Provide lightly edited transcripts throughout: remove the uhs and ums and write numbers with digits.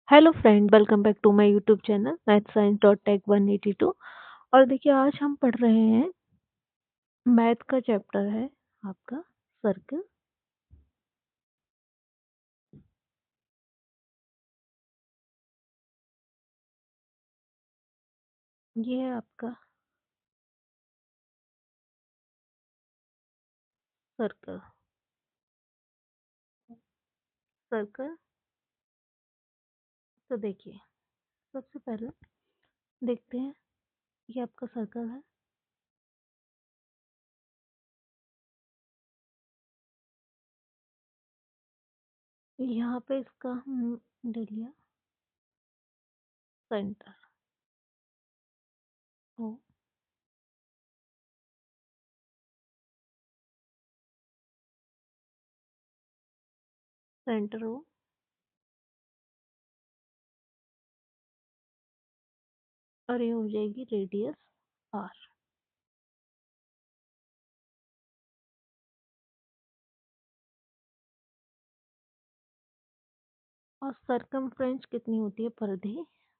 Hello friend, welcome back to my YouTube channel math science dot tech 182। और देखिए, आज हम पढ़ रहे हैं मैथ का चैप्टर है आपका सर्कल। ये है आपका सर्कल। सर्कल तो देखिए, सबसे पहले देखते हैं, ये आपका सर्कल है। यहाँ पे इसका हम ले लिया सेंटर ओ, सेंटर ओ, और ये हो जाएगी रेडियस आर। और सरकमफ्रेंस कितनी होती है? पर्दे।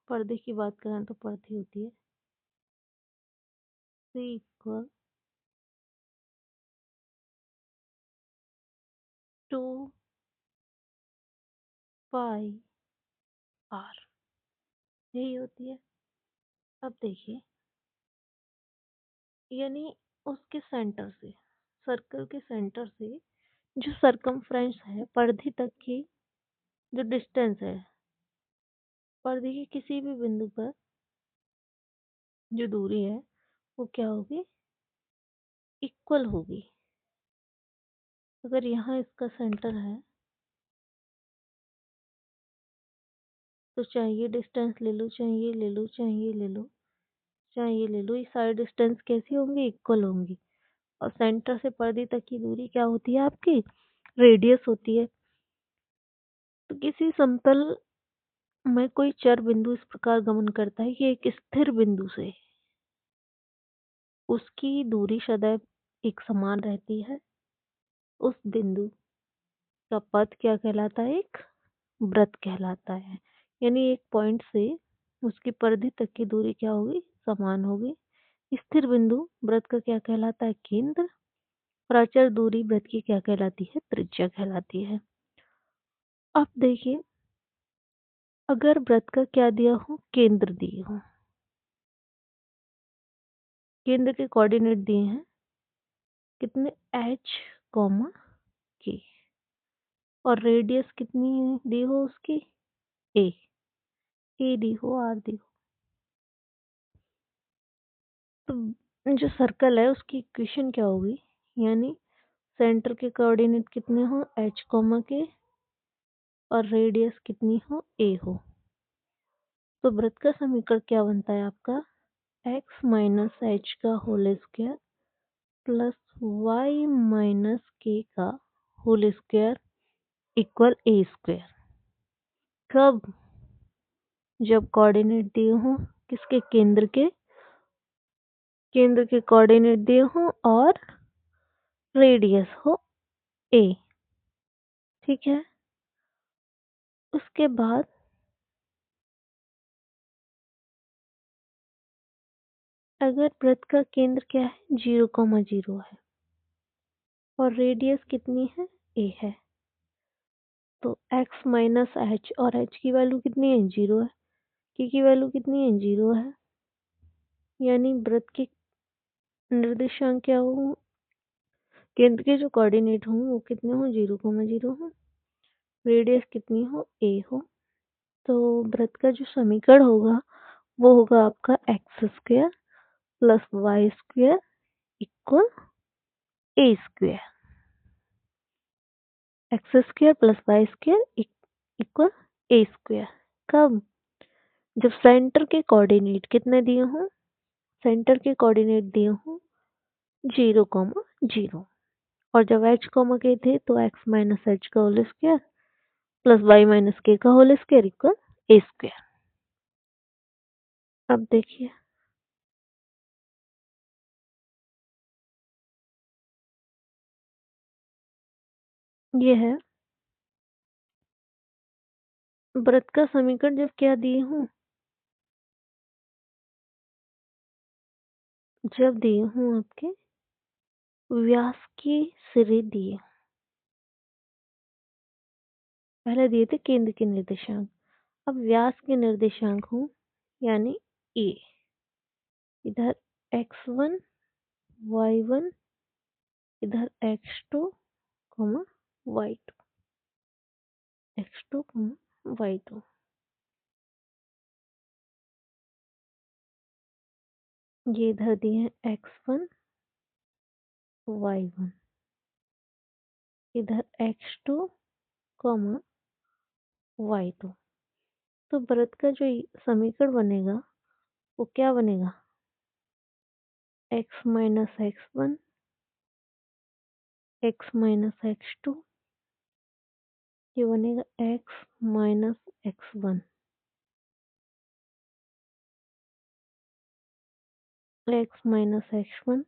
पर्दे की बात करें तो पर्दे होती है सी इक्वल टू पाई आर, यही होती है। अब देखिए, यानी उसके सेंटर से, सर्कल के सेंटर से जो सरकमफ्रेंस है, परिधि तक की जो डिस्टेंस है, परिधि के किसी भी बिंदु पर जो दूरी है वो क्या होगी? इक्वल होगी। अगर यहाँ इसका सेंटर है तो चाहिए डिस्टेंस ले लो, चाहिए ले लो, चाहिए ले लो, चाहिए ले लो, ये सारी डिस्टेंस कैसी होंगी? इक्वल होंगी। और सेंटर से परिधि तक की दूरी क्या होती है आपकी? रेडियस होती है। तो किसी समतल में कोई चर बिंदु इस प्रकार गमन करता है कि एक स्थिर बिंदु से उसकी दूरी सदैव एक समान रहती है। उस बिंदु का पथ क्या कहलाता है? एक वृत्त कहलाता है। यानी एक पॉइंट से उसकी परिधि तक की दूरी क्या होगी? समान होगी। स्थिर बिंदु वृत्त का क्या कहलाता है? केंद्र। और अचर दूरी वृत्त की क्या कहलाती है? त्रिज्या कहलाती है। अब देखिए, अगर वृत्त का क्या दिया हो? केंद्र दिए हो, केंद्र के कोऑर्डिनेट दिए हैं कितने? h कॉमा के। और रेडियस कितनी दी हो उसकी? ए। ए दी हो, आर दी हो। तो जो सर्कल है उसकी इक्वेशन क्या होगी? यानी सेंटर के कोऑर्डिनेट कितने हो? h कॉमा के, और रेडियस कितनी हो? ए हो। तो वृत्त का समीकरण क्या बनता है आपका? x माइनस एच का whole square plus y minus k का whole square equal a square. कब? जब कोऑर्डिनेट दिए हों किसके? केंद्र के। केंद्र के कोऑर्डिनेट दिए हों और रेडियस हो ए। ठीक है। उसके बाद अगर वृत्त का केंद्र क्या है? 0,0 है और रेडियस कितनी है? ए है। तो x माइनस एच, और h की वैल्यू कितनी है? 0 है। k की वैल्यू कितनी है? 0 है। यानी वृत्त के निर्देशांक क्या हो? केंद्र के जो कोऑर्डिनेट हों वो कितने हो? 0,0 हो। रेडियस कितनी हो? ए हो। तो वृत्त का जो समीकरण होगा वो होगा आपका x square plus y square equal a square. X square plus y square equal a square. कब? जब सेंटर के कोऑर्डिनेट कितने दिए हों? सेंटर के कोऑर्डिनेट दिए हों 0,0। और जब h कॉमा के थे तो x माइनस एच का whole square plus y minus k का whole square equal a square. अब देखिए, ये है वृत्त का समीकरण जब क्या दिए हूँ, जब दिए हूँ आपके व्यास के सिरे दिए, पहले दिए थे केंद्र के निर्देशांक, अब व्यास के निर्देशांक हूँ यानी ए, इधर x1 y1, इधर x2 y2, x2 y2, ये इधर दिए हैं x1 y1, इधर x2 y2। तो वृत्त का जो समीकरण बनेगा वो क्या बनेगा, x minus x1 x minus x2, ये बनेगा x minus x1 x minus x1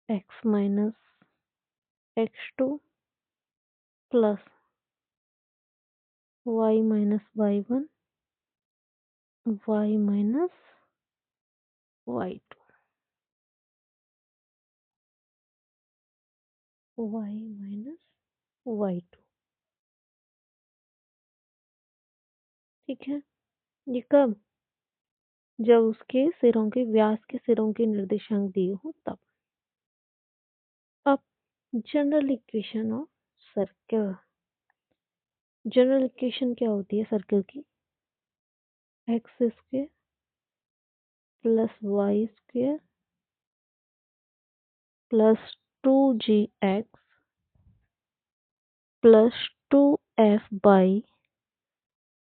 x minus x2 plus y minus y1 y minus y2 y minus y2। ठीक है, ये कब, जब उसके सिरों के व्यास के सिरों के निर्देशांक दिए हो तब। अब general equation of circle, general equation क्या होती है सर्कल की, x square plus y square plus 2gx plus 2f/,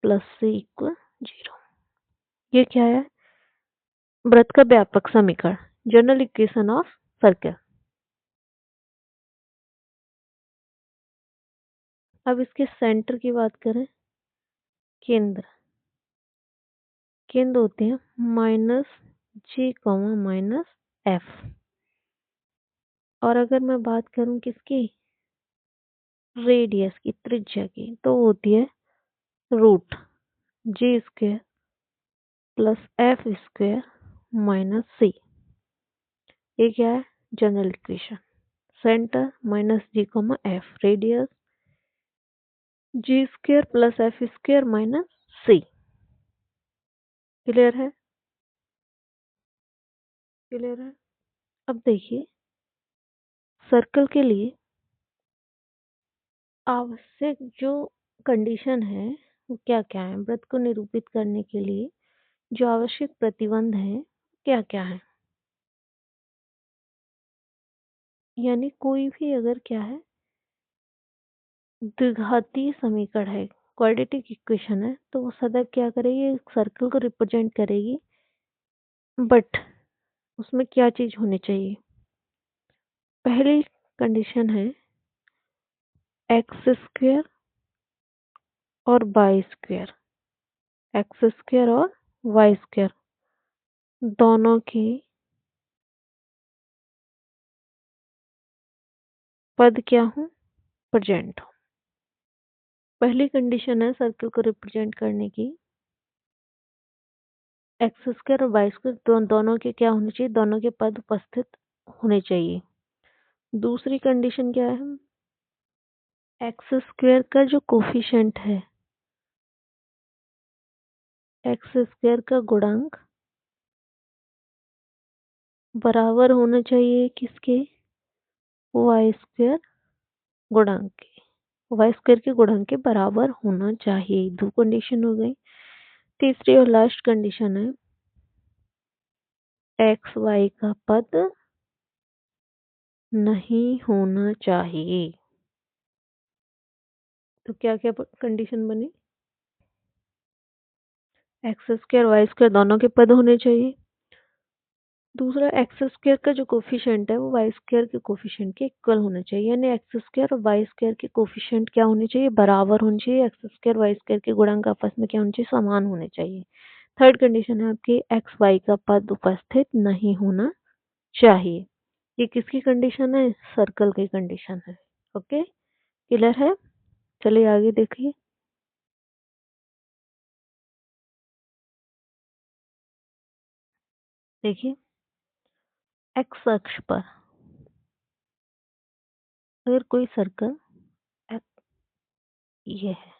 plus c equal 0। ये क्या है, वृत्त का व्यापक समीकरण, जनरल इक्वेशन ऑफ सर्कल। अब इसके सेंटर की बात करें, केंद्र, केंद्र होते हैं -g, -f। और अगर मैं बात करूं किसकी, रेडियस की, त्रिज्या की, तो होती है root g square plus f square minus c. ये क्या है, general equation. Centre -g, f, radius g square plus f square minus c. Clear है, क्लियर है। अब देखिए सर्कल के लिए आवश्यक जो कंडीशन है वो क्या क्या है, वृत्त को निरूपित करने के लिए जो आवश्यक प्रतिबंध है क्या क्या है। यानी कोई भी अगर क्या है द्विघातीय समीकरण है, क्वाड्रेटिक इक्वेशन है, तो वो सदैव क्या करेगी, एक सर्कल को रिप्रेजेंट करेगी, बट उसमें क्या चीज होनी चाहिए, पहली कंडीशन है एक्स स्क्वायर और वाई स्क्वायर, एक्स स्क्वायर और वाई स्क्वायर दोनों के पद क्या हो, प्रेजेंट हो। पहली कंडीशन है सर्कल को रिप्रेजेंट करने की, एक्स स्क्वायर और वाई स्क्वायर दोनों के क्या होने चाहिए, दोनों के पद उपस्थित होने चाहिए। दूसरी कंडीशन क्या है, एक्स स्क्वायर का जो कोफिशिएंट है, एक्स स्क्वायर का गुणांक बराबर होना चाहिए किसके, वाई स्क्वायर गुणांक के, वाई स्क्वायर के गुणांक के बराबर होना चाहिए। दो कंडीशन हो गई। तीसरी और लास्ट कंडीशन है एक्स वाई का पद नहीं होना चाहिए। तो क्या क्या कंडीशन बनी, एक्स स्क्वायर वाई स्क्वायर दोनों के पद होने चाहिए। दूसरा एक्स स्क्वायर का जो कोफिशिएंट है वो वाई स्क्वायर के कोफिशिएंट के इक्वल होना चाहिए, यानी एक्स स्क्वायर और वाई स्क्वायर के कोफिशिएंट क्या होने चाहिए, बराबर होने चाहिए। एक्स स्क्वायर वाई स्क्वायर के गुणांक आपस में क्या होने चाहिए, समान होने चाहिए। थर्ड कंडीशन है आपकी एक्स वाई का पद उपस्थित नहीं होना चाहिए। ये किसकी कंडीशन है, सर्कल की कंडीशन है। ओके, क्लियर है। चलिए आगे देखिए। देखिए एक्स अक्ष पर अगर कोई सर्कल ये है,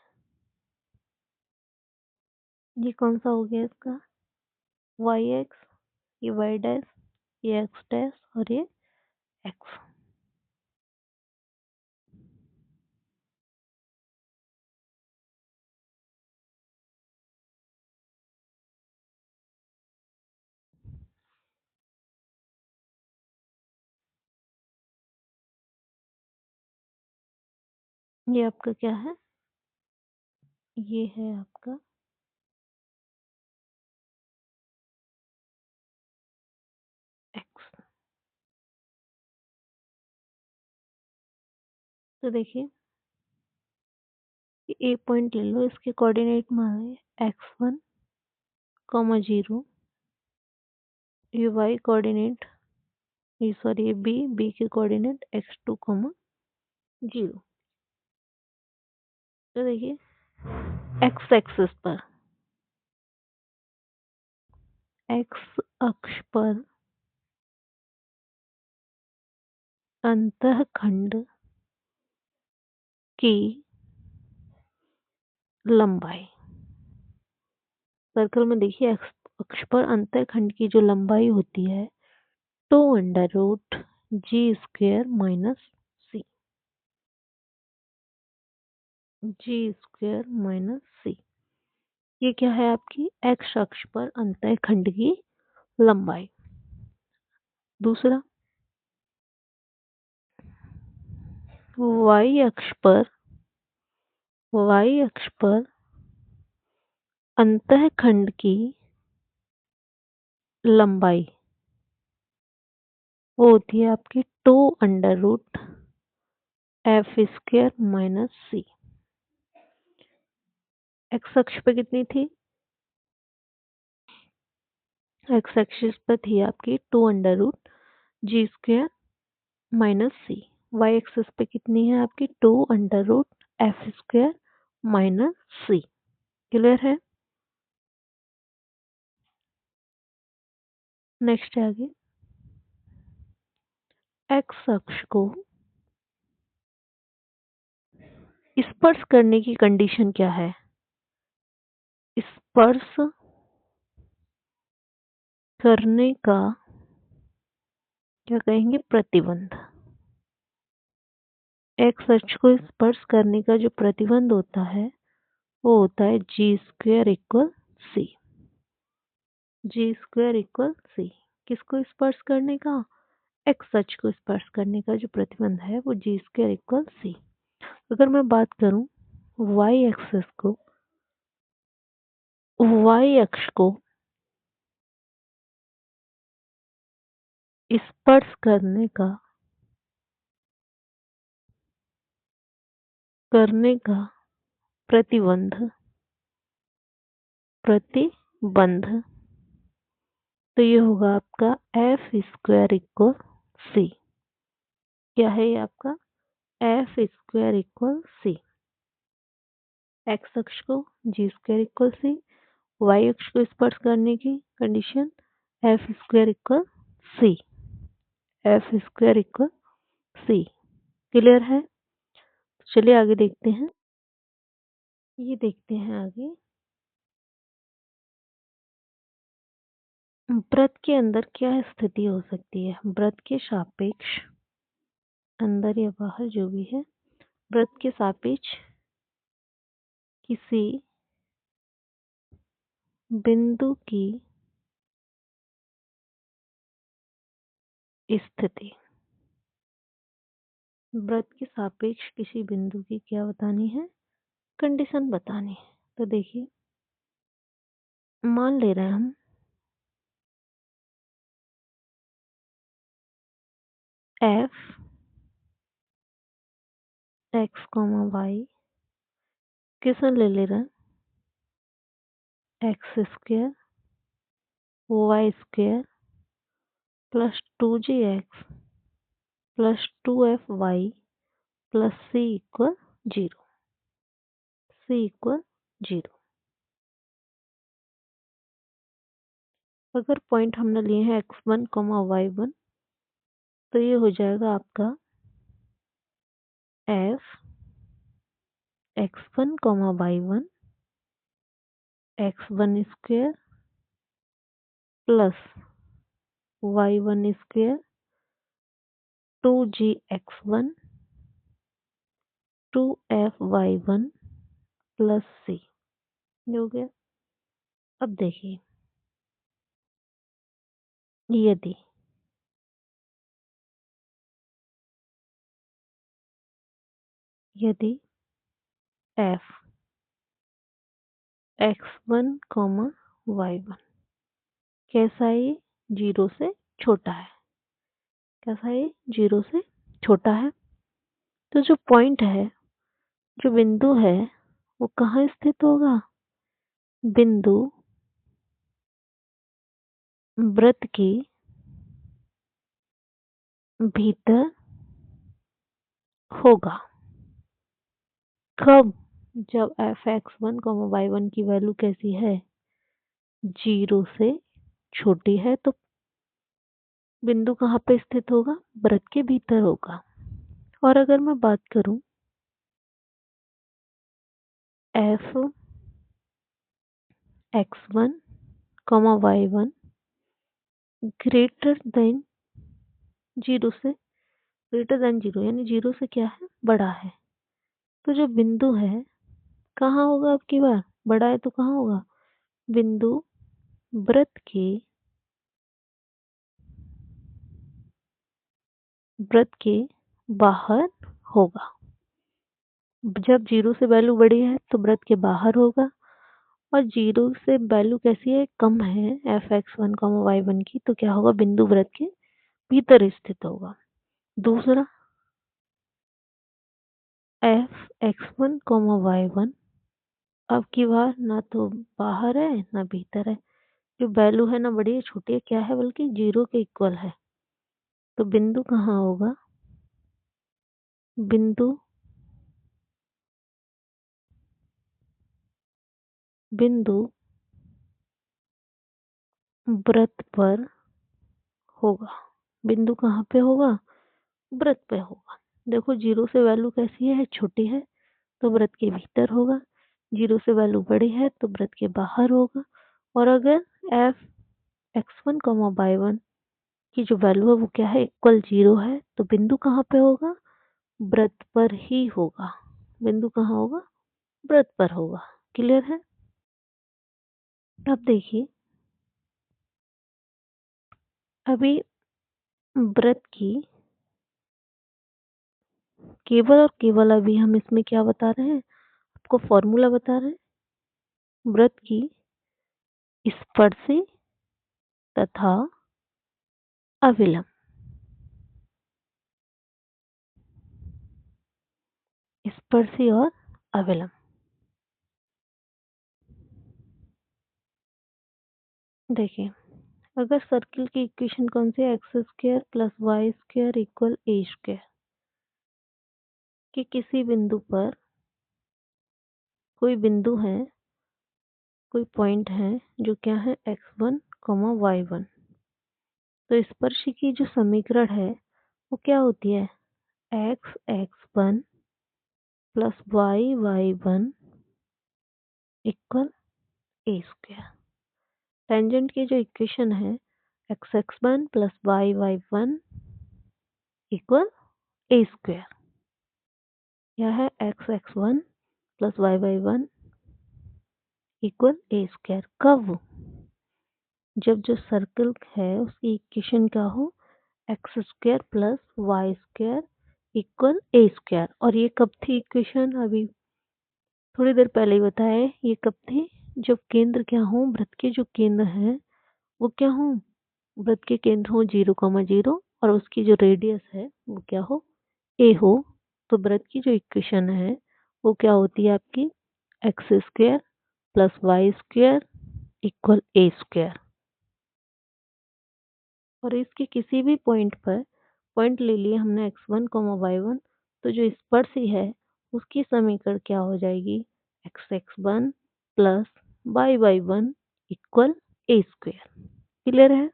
ये कौन सा हो गया इसका, वाई एक्स, ये वाई डैश, ये एक्स डैश और ये एक्स। ये आपका क्या है, ये है आपका एक्स। तो देखिए ए पॉइंट ले लो, इसके कोऑर्डिनेट माने x1 कॉमा 0, ये y कोऑर्डिनेट, ये सॉरी ये बी के कोऑर्डिनेट x2 कॉमा 0। तो देखिए x एक्सिस पर, x अक्ष पर अंतःखंड की लंबाई, सर्कल में देखिए एक्स अक्ष पर अंतःखंड की जो लंबाई होती है 2√g² - c, ये क्या है आपकी एक्स अक्ष पर अंतःखंड की लंबाई। दूसरा y अक्ष पर, y अक्ष पर अंतःखंड की लंबाई वो होती है आपकी 2√f² - c। एक्स अक्ष पे कितनी थी, एक्स एक्सिस पर थी आपकी 2√g² - c। वाई एक्सिस पे कितनी है आपकी 2√f² - c। क्लियर है। नेक्स्ट है आगे, एक्स अक्ष को स्पर्श करने की कंडीशन क्या है, स्पर्श करने का क्या कहेंगे, प्रतिबंध। एक्स अक्ष को स्पर्श करने का जो प्रतिबंध होता है वो होता है g² = c। g² = c। किसको स्पर्श करने का, एक्स अक्ष को स्पर्श करने का जो प्रतिबंध है वो g² = c। अगर मैं बात करूं y एक्सिस को, y अक्ष को स्पर्श करने का प्रतिबंध तो ये होगा आपका f² = c। क्या है ये आपका f² = c। एक्स अक्ष को g² = c, y अक्ष को स्पर्श करने की condition f² = c, f² = c। Clear है। चलिए आगे देखते हैं, ये देखते हैं आगे, वृत्त के अंदर क्या स्थिति हो सकती है, वृत्त के सापेक्ष, अंदर या बाहर जो भी है, वृत्त के सापेक्ष किसी बिंदु की स्थिति, वृत्त के सापेक्ष किसी बिंदु की क्या बतानी है, कंडीशन बतानी है। तो देखिए मान ले रहे हैं हम f x, y किसे ले रहे हैं, x² y² +2gx +2fy c = 0, c = 0। अगर पॉइंट हमने लिए हैं x1 y1 तो ये हो जाएगा आपका f x1 y1 x1 square plus y1 square 2gx1 2f(y1) plus c। ये हो गया। अब देखिए, यदि यदि f x1 y1 कैसा है, ये 0 से छोटा है। कैसा है, 0 से छोटा है। तो जो पॉइंट है, जो बिंदु है, वो कहाँ स्थित होगा? बिंदु वृत्त के भीतर होगा। कब? जब f(x1 y1) की वैल्यू कैसी है, 0 से छोटी है। तो बिंदु कहाँ पे स्थित होगा? वृत्त के भीतर होगा। और अगर मैं बात करूं f(x1 y1) ग्रेटर देन 0 से, ग्रेटर देन 0 यानी 0 से क्या है, बड़ा है। तो जो बिंदु है कहाँ होगा? अब की बार बड़ा है तो कहाँ होगा? बिंदु वृत्त के बाहर होगा। जब 0 से वैल्यू बड़ी है तो वृत्त के बाहर होगा। और 0 से वैल्यू कैसी है, कम है f(x1 y1) की, तो क्या होगा? बिंदु वृत्त के भीतर स्थित होगा। दूसरा, f(x1 y1) अब की बार ना तो बाहर है ना भीतर है। जो वैल्यू है ना बड़ी है छोटी है, क्या है, बल्कि 0 के इक्वल है। तो बिंदु कहाँ होगा? बिंदु बिंदु वृत्त पर होगा। बिंदु कहाँ पे होगा? वृत्त पे होगा। देखो, 0 से वैल्यू कैसी है, छोटी है, तो वृत्त के भीतर होगा। 0 से वैल्यू बड़ी है तो वृत्त के बाहर होगा। और अगर f(x1 y1) की जो वैल्यू है वो क्या है, इक्वल 0 है, तो बिंदु कहाँ पे होगा? वृत्त पर ही होगा। बिंदु कहाँ होगा? वृत्त पर होगा। क्लियर है? अब देखिए, अभी वृत्त की केवल और केवल अभी हम इसमें क्या बता रहे हैं, आपको फॉर्मूला बता रहे हैं। वृत्त की स्पर्शी तथा अविलंब, स्पर्शी और अविलंब। देखिए, अगर सर्किल की इक्वेशन कौन सी है, x square plus y square equal a square, कि किसी बिंदु पर कोई बिंदु है, कोई पॉइंट है जो क्या है, x1 y1, तो स्पर्शी की जो समीकरण है वो क्या होती है, x(x1) plus y(y1) equal a square. Tangent की जो इक्वेशन है, x(x1) plus y(y1) equal a square. यह है x(x1) plus y(y1) equal a square. कब? जब जो सर्कल है उसकी इक्वेशन क्या हो, x square plus y square equal a square. और ये कब थी इक्वेशन? अभी थोड़ी देर पहले ही बताया है। ये कब थी? जब केंद्र क्या हो, वृत्त के जो केंद्र है वो क्या हो, वृत्त के केंद्र हो 0,0 और उसकी जो रेडियस है वो क्या हो, ए हो। तो वृत्त की जो इक्वेशन है वो क्या होती है आपकी, x square plus y square equal a square. और इसके किसी भी पॉइंट पर, पॉइंट ले लिए हमने x1 y1, तो जो स्पर्शी है उसकी समीकरण क्या हो जाएगी, x(x1) plus y(y1) equal a square. Clear है?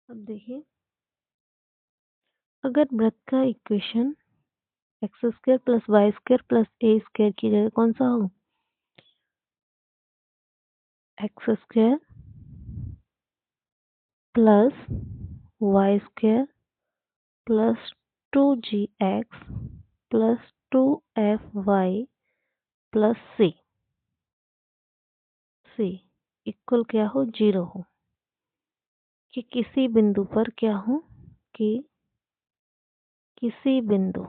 अब देखिए, अगर वृत्त का equation x square plus y square plus a square की जगह कौन सा हो? X square plus y square plus 2gx plus 2fy plus c equal क्या हो? 0 हो। कि किसी बिंदु पर क्या हो? कि किसी बिंदु,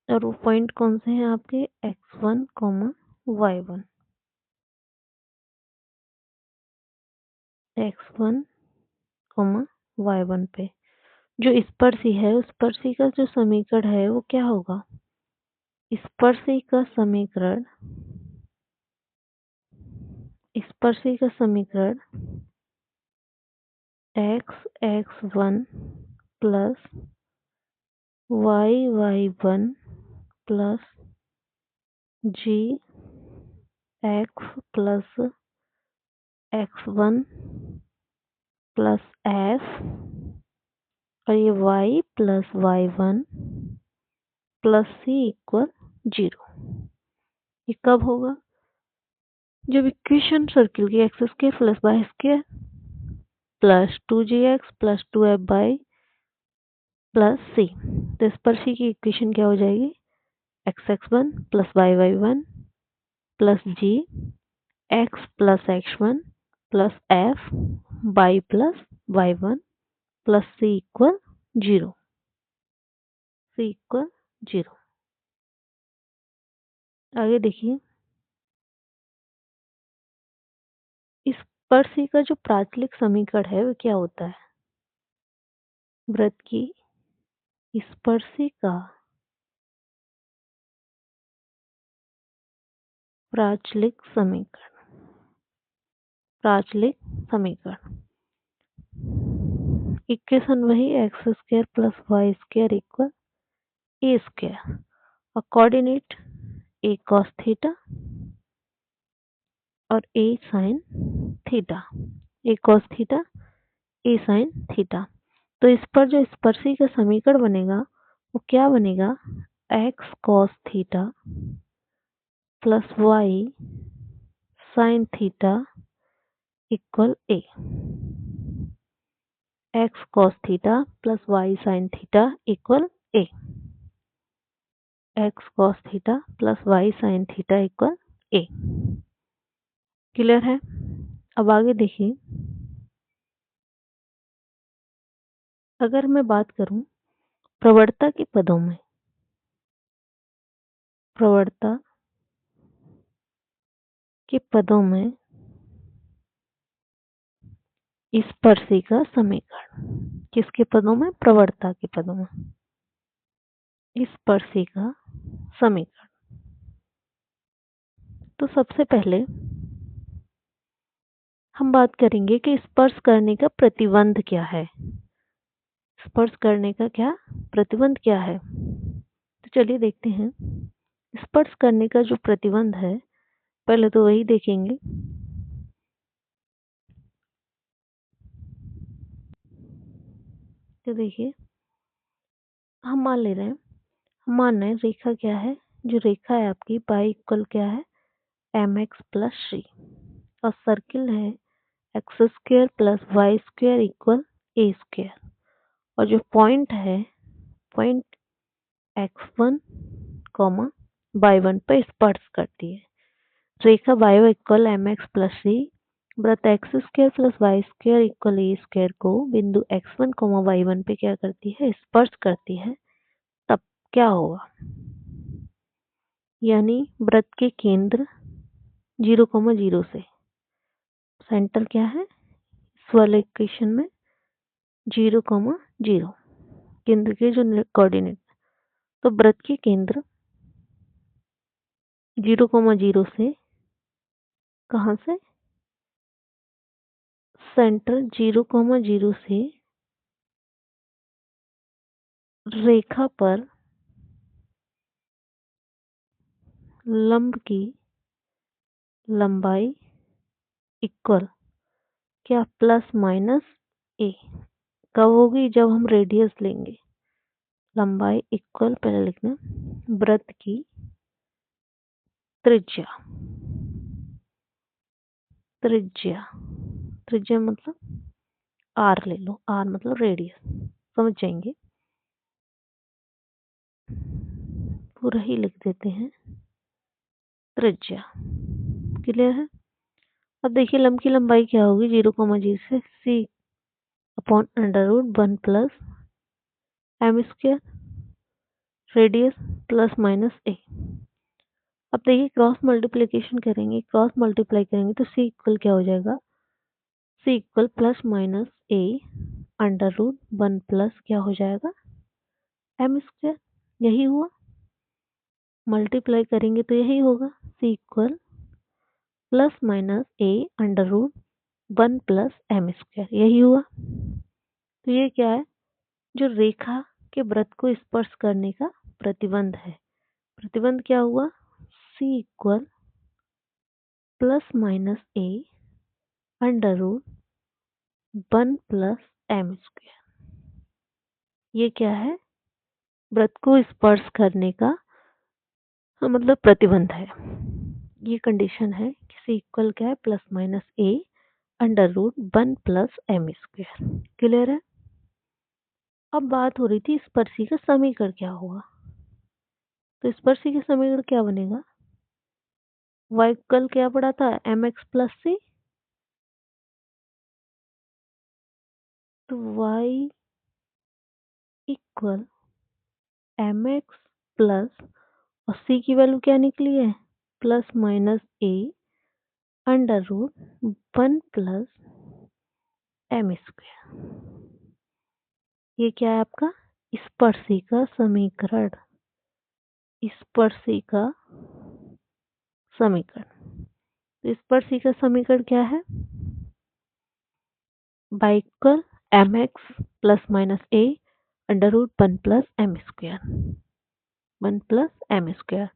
और वो पॉइंट कौन से हैं आपके? x1 y1, x1 y1 पे जो स्पर्शी है उस स्पर्शी का जो समीकरण है वो क्या होगा? स्पर्शी का समीकरण, स्पर्शी का समीकरण x1 plus y1 plus g x plus x1 plus f और ये y plus y1 plus c equal 0। ये कब होगा? जब इक्वेशन सर्किल की x square plus y square plus 2gx plus 2f/, plus c. तो स्पर्शी की इक्वेशन क्या हो जाएगी? x1 plus y1 plus g x plus x1 plus f y plus y1 plus c equal 0। C equal 0। आगे देखिए, इस स्पर्शी का जो प्राचलिक समीकरण है वो क्या होता है? वृत्त की स्पर्शी का प्राचलिक समीकरण, प्राचलिक समीकरण इक्वेशन वही x square plus y square equal a square और कोऑर्डिनेट ए कॉस थीटा और a sine theta, a cos theta a sine theta. तो इस पर जो स्पर्शी का समीकरण बनेगा वो क्या बनेगा? X cos theta plus y sine theta equal a. X cos theta plus y sine theta equal a. X cos theta plus y sine theta equal a. Clear है? अब आगे देखिए, अगर मैं बात करूं प्रवणता के पदों में, प्रवणता के पदों में स्पर्शी का समीकरण, किसके पदों में? प्रवणता के पदों में स्पर्शी का समीकरण। तो सबसे पहले हम बात करेंगे कि स्पर्श करने का प्रतिबंध क्या है। स्पर्श करने का क्या प्रतिबंध क्या है? तो चलिए देखते हैं। स्पर्श करने का जो प्रतिबंध है पहले तो वही देखेंगे। तो देखिए, हम मान ले रहे हैं, हम मान रहे हैं रेखा क्या है? जो रेखा है आपकी पाई इक्वल क्या है? mx प्लस सी और सर्किल है x square plus y square equal a square और जो पॉइंट है पॉइंट x1 कॉमा y1 पर स्पर्श करती है। रेखा y equal mx plus c वृत्त x square plus y square equal a square को बिंदु x1 y1 पे क्या करती है? स्पर्श करती है। तब क्या होगा? यानी वृत्त के केंद्र 0,0 से, सेंटर क्या है इस वाले इक्वेशन में? 0,0 केंद्र के जो कोऑर्डिनेट, तो वृत्त के केंद्र 0,0 से कहाँ से? सेंटर 0,0 से रेखा पर लंब की लंबाई इक्वल क्या प्लस माइनस ए कब होगी? जब हम रेडियस लेंगे। लंबाई इक्वल पहले लिखना वृत्त की त्रिज्या। त्रिज्या त्रिज्या मतलब आर ले लो, आर मतलब रेडियस, समझ जाएंगे। पूरा ही लिख देते हैं त्रिज्या। क्लियर है? अब देखिए लंब की लंबाई क्या होगी? 0,0 से c upon under root 1 plus m square radius plus minus a. अब देखिए क्रॉस मल्टीप्लिकेशन करेंगे, क्रॉस मल्टीप्लाई करेंगे तो c इक्वल क्या हो जाएगा? c equal plus minus a under root 1 plus क्या हो जाएगा? M square. यही हुआ, मल्टीप्लाई करेंगे तो यही होगा, c equal plus minus a under root 1 plus m square. यही हुआ। तो ये क्या है? जो रेखा के वृत्त को स्पर्श करने का प्रतिबंध है। प्रतिबंध क्या हुआ? c equal plus minus a under root 1 plus m square. ये क्या है? वृत्त को स्पर्श करने का मतलब प्रतिबंध है। ये कंडीशन है कि c इक्वल क्या है? Plus minus a under root 1 plus m square. Clear है? अब बात हो रही थी स्पर्शी का समीकरण क्या होगा। तो स्पर्शी का समीकरण क्या बनेगा? y कल क्या पढ़ा था? mx plus c. तो y इक्वल mx प्लस और c की वैल्यू क्या निकली है? Plus minus a under root 1 plus m square. ये क्या है आपका? स्पर्शी का समीकरण। स्पर्शी का समीकरण। तो स्पर्शी का समीकरण क्या है? y equal m x plus minus a under root 1 plus m square. 1 plus m square.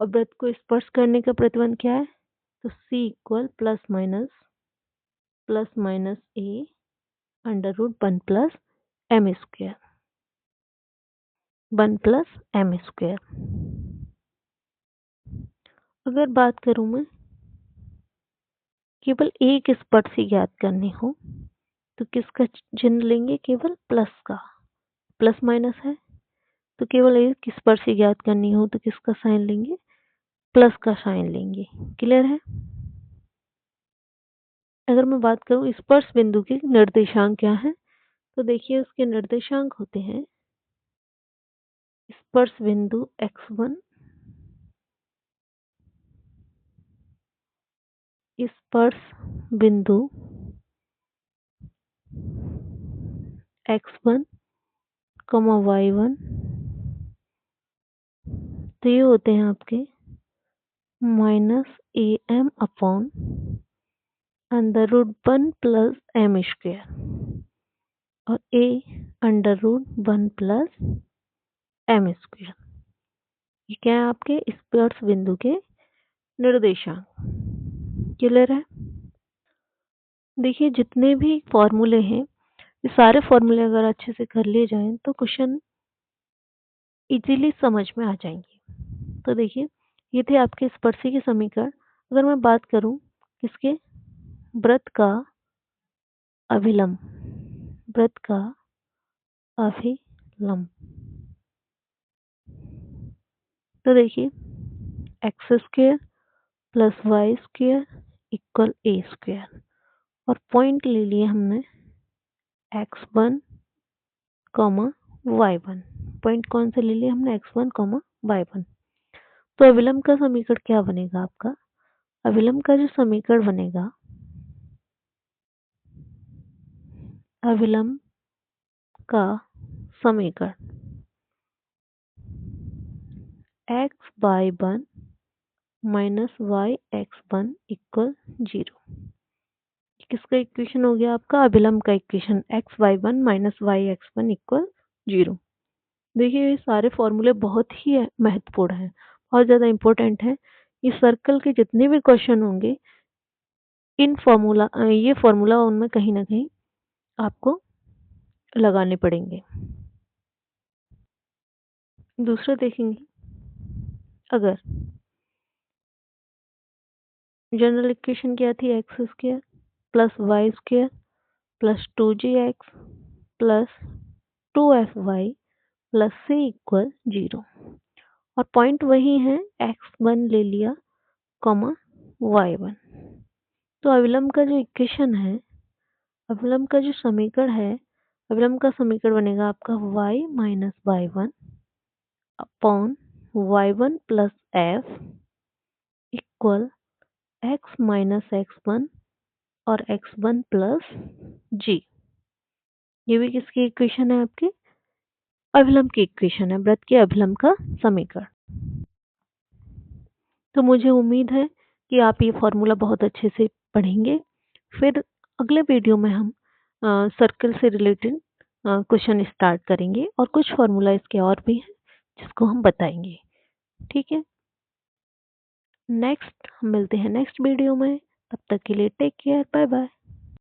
और वृत्त को स्पर्श करने का प्रतिबंध क्या है? तो c equal plus minus a under root 1 plus m square. 1 plus m square. अगर बात करूं मैं केवल एक स्पर्शी ज्ञात करनी हो तो किसका चिन्ह लेंगे? केवल प्लस का। प्लस माइनस है तो केवल एक स्पर्शी ज्ञात करनी हो तो किसका साइन लेंगे? प्लस का साइन लेंगे। क्लियर है? अगर मैं बात करूं स्पर्श बिंदु के निर्देशांक क्या है, तो देखिए उसके निर्देशांक होते हैं स्पर्श बिंदु x1, स्पर्श बिंदु x1, y1। तो ये होते हैं आपके minus a m upon under root 1 plus m square और a under root 1 plus m square. ये क्या है? आपके स्पर्श बिंदु के निर्देशांक। क्लियर है? देखिए जितने भी फॉर्मूले हैं ये सारे फॉर्मूले अगर अच्छे से कर लिए जाएं तो क्वेश्चन इजीली समझ में आ जाएंगे। तो देखिए ये थे आपके स्पर्शी के समीकरण। अगर मैं बात करूं किसके? वृत्त का अभिलंब। वृत्त का अभिलंब। तो देखिए x square plus y square equal a square और पॉइंट ले लिए हमने x1 y1। पॉइंट कौन से ले लिए हमने? x1 y1। तो अभिलंब का समीकरण क्या बनेगा आपका? अभिलंब का जो समीकरण बनेगा, अभिलंब का समीकरण x/1 माइनस y(x1) इक्वल 0। किसका इक्वेशन हो गया आपका? अभिलंब का equation x/1 minus y(x1) equal 0। देखिए ये सारे फॉर्मूले बहुत ही महत्वपूर्ण हैं, बहुत ज़्यादा इम्पोर्टेंट हैं। इस सर्कल के जितने भी क्वेश्चन होंगे ये फॉर्मूला उनमें कहीं ना कहीं आपको लगाने पड़ेंगे। दूसरा देखेंगे, अगर जनरल इक्वेशन क्या थी, x square plus y square plus 2gx plus 2fy plus c equal 0, और पॉइंट वही है, x1 ले लिया कॉमा y1। तो अविलंब का जो इक्वेशन है, अविलंब का जो समीकरण है, अविलंब का समीकरण बनेगा आपका y minus y1 upon y1 plus f equal x minus x1 और x1 प्लस g। ये भी किसकी इक्वेशन है, आपके अभिलंब की इक्वेशन है, वृत्त के अभिलंब का समीकरण। तो मुझे उम्मीद है कि आप ये फॉर्मूला बहुत अच्छे से पढ़ेंगे। फिर अगले वीडियो में हम सर्कल से रिलेटेड क्वेश्चन स्टार्ट करेंगे और कुछ फॉर्मूला इसके और भी हैं जिसको हम बताएंगे। ठीक है, नेक्स्ट हम मिलते हैं नेक्स्ट वीडियो में। तब तक के लिए टेक केयर, बाय बाय।